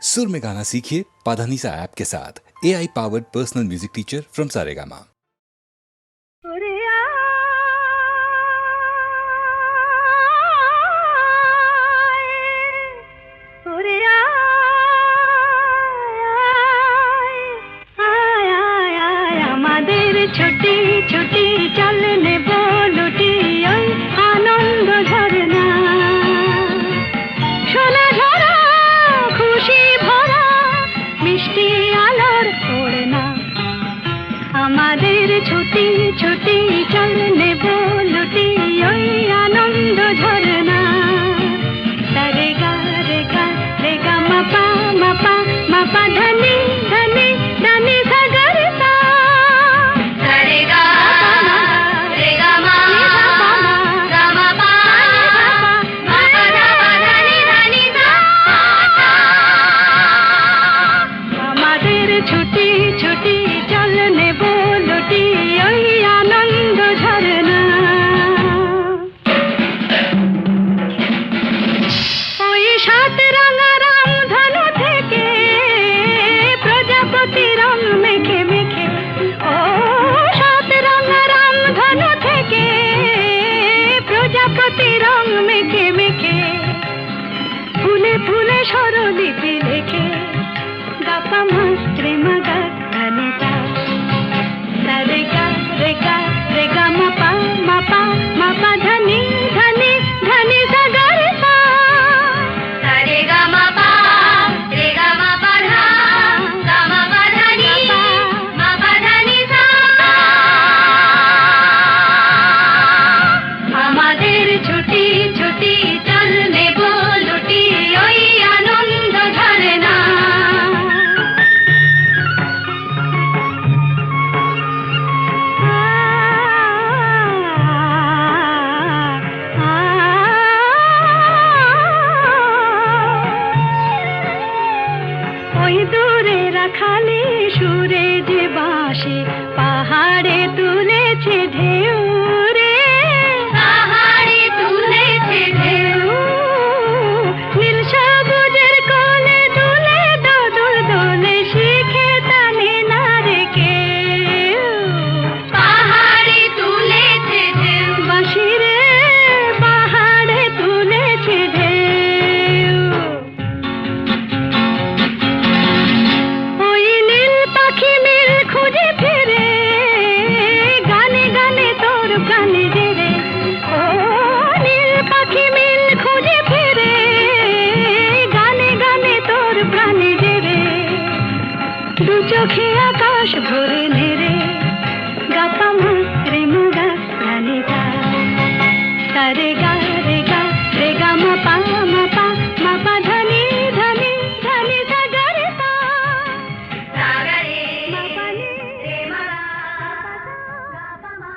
सुर में गाना सीखिए पाधानीसा ऐप के साथ। AI powered personal music teacher from Saregama. ছুটি ছুটি চলনে বলুটি ওই আনন্দ ঝরনা সোনা ঝরা খুশি ভরা মিষ্টি আলোর ওড়না আমাদের ছুটি ছুটি চলনে বলুটি ওই আনন্দ ঝরনা রে গা রে গা রে গা মাপা মাপা মাপা ধনি ধনি ধনি সাগরতা ছুটি ছুটি চলনে বলুটি ওই আনন্দ ঝরনা ওই সাত রাঙা রাম ধনু থেকে প্রজাপতি রং মেখে মেখে ও সাত রাঙা রাম ধনু থেকে প্রজাপতি রং মেখে মেখে ফুলে ফুলে স্বরলিপি লেখে গাপা মাস্ত্রে মগা ধনিতা রে গা রে গা রে গা মাপা মাপা মাপা ধনি ধনি ধনি সাগরতা রে গা মাপা রে গা মাপা ধা গা মাপা ধনি মাপা ধনি সা আমাদের ছুটি ছুটি চলনে বলুটি ওই আনন্দ ঝরনা ওই দূরে রাখালি সুরে যে বাঁশি পাহাড়ে তুলেছে ঢেউ রে পাহাড়ে তুলেছে ঢেউ নীল সবুজের কোলে দুলে দোদুল দোলে শিখে টানে না রে কেউ পাহাড়ে তুলেছে ঢেউ বাঁশি রে পাহাড়ে তুলেছে ঢেউ ওই নীল পাখি মিল খুঁজে ফিরে গানে গানে তোর প্রাণে জেরে ও নীল পাখি মিল খুঁজে ফিরে গানে গানে তোর প্রাণে জেরে দু চোখে আকাশ ভরে নেরে গাপা মাত্রে মুগা ধনিতা রে গা রে গা রে গা মাপা মাপা মাপা ধনি ধনি ধনি সাগরতা সাগরে মাপানি রে মা গাপা মা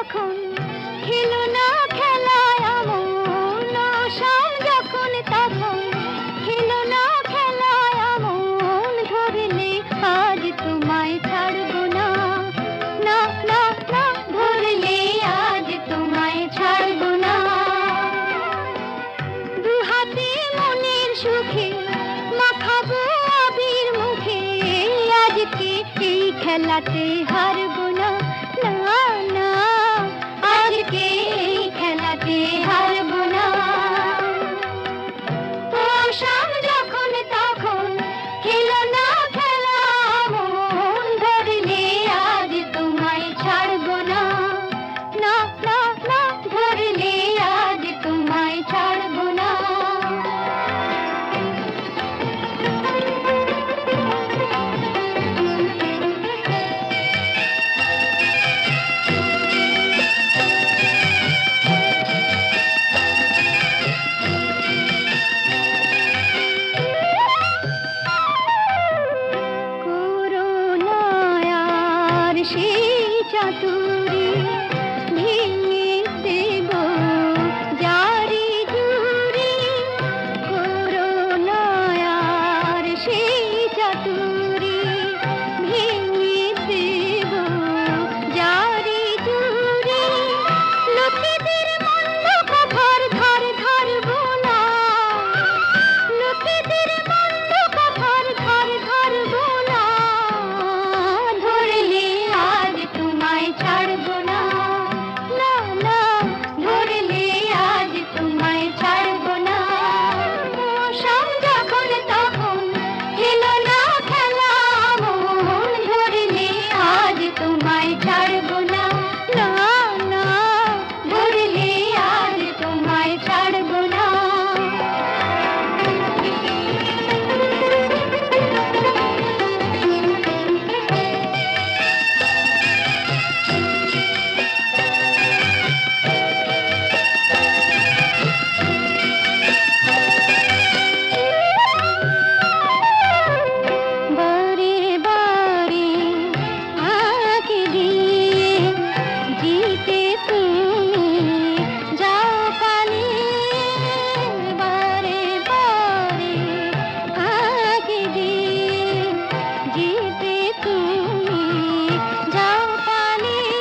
যখন খেলো না খেলায় আমন, শাম যখন তখন খেলো না খেলায় আমন, ধরলে আজ তোমায় ছাড়বো না, না না না, ধরলে আজ তোমায় ছাড়বো না। দু হাতে মনের সুখে মাখাবো আবির মুখে, আজকে এই খেলাতে হারবো না, না না, আজকে এই খেলাতে হারবো না। ও শাম যখন তখন খেলো না খেলা আমন, ধরলে আজ তোমায় ছাড়বো না, না না না, ধরলে আজ তোমায় ছাড়বো না। করুণায়ার সেই চাতুরী ভেঙে দেব জারি জুড়ি, করুণায়ার সেই চাতুরী ভেঙে দেব জারি জুড়ি, লোকেদের মন্দ কথার ধার ধারবো না, লোকেদের মন্দ কথার ধার ধারবো না, ধরলে আজ তোমায় ছাড়বো না, না না, ধরলে আজ তোমায় ছাড়বো না। ও শাম যখন তখন খেলো না খেলা আমন, ধরলে আজ তোমায় ছাড়বো না, না না, ধরলে আজ তোমায় ছাড়বো না। বারে বারে আঁকে দিয়ে জিতে তুমি যাও পালিয়ে, বারে বারে আঁকে দিয়ে জিতে তুমি যাও পালিয়ে,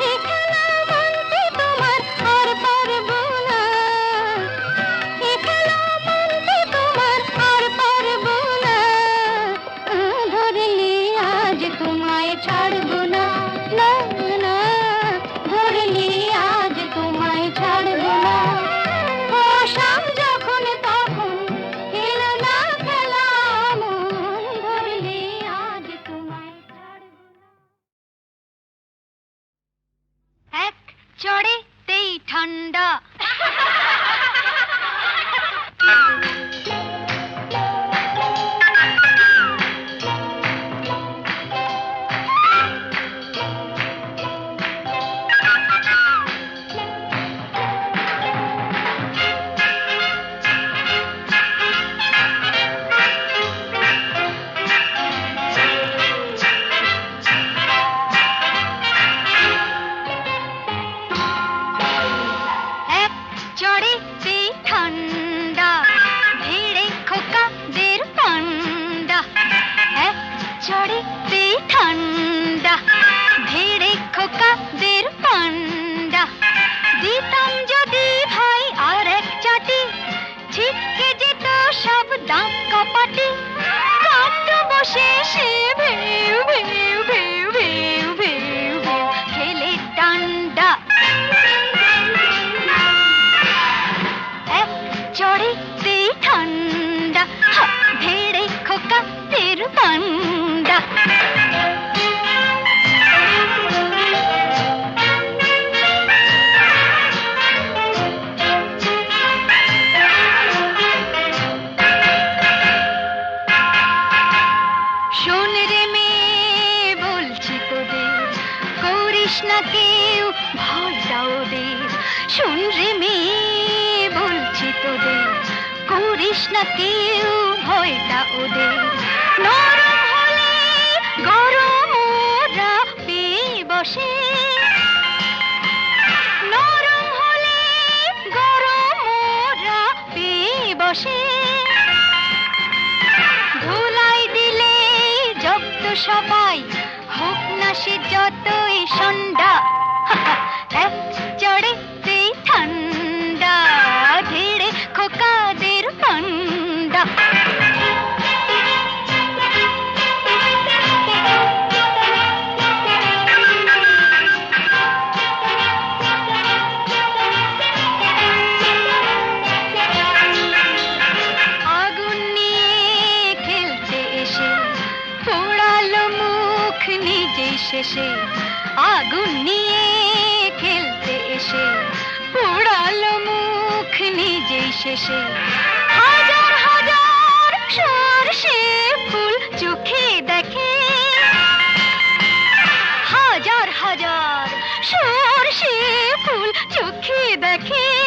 এ খেলা মানতে তোমার আর পারবো না, এ খেলা মানতে তোমার আর পারবো না, ধরলে আজ তোমায় ছাড়বো না, না না, ধরলে আজ তোমায় ছাড়বো না। ও শাম যখন তখন খেলো না খেলা আমন, ধরলে আজ তোমায় ছাড়বো না। এক চড়েতেই ঠান্ডা, এক চড়েতেই ঠান্ডা, ভিড়ে খোকাদের পান্ডা, এক চড়েতেই ঠান্ডা, ভিড়ে খোকাদের পান্ডা, দিতাম যদি ভাই আর এক চাটি, ছিটকে যেত সব দাঁত কপাটি, কাটত বসে সে ভেউ ভেউ ভেউ ভেউ ভেউ ভেউ খেলে ডান্ডা। এক চড়েতেই ঠান্ডা, ভেড়ে খোকাদের পান্ডা। শোন রে মেয়ে বলছি তোদের, করিস না কেউ ভয়টা ওদের, শোন রে মেয়ে বলছি তোদের, করিস না কেউ ভয়টা ওদের, নরম হলে গরম ওরা পেয়ে বসে, বসে ধুলাই দিলে জব্দ সবাই হোক না সে যতই সন্ধ্যা এক চড়েতেই ঠান্ডা ধীরে খোকাদের পান্ডা আগুন নিয়ে খেলতে এসে পোড়ালো মুখ নিজেই শেষে আগুন নিয়ে খেলতে এসে পোড়ালো মুখ নিজেই শেষে হাজার হাজার সরষে ফুল চোখে দেখে হাজার হাজার সরষে ফুল চোখে দেখে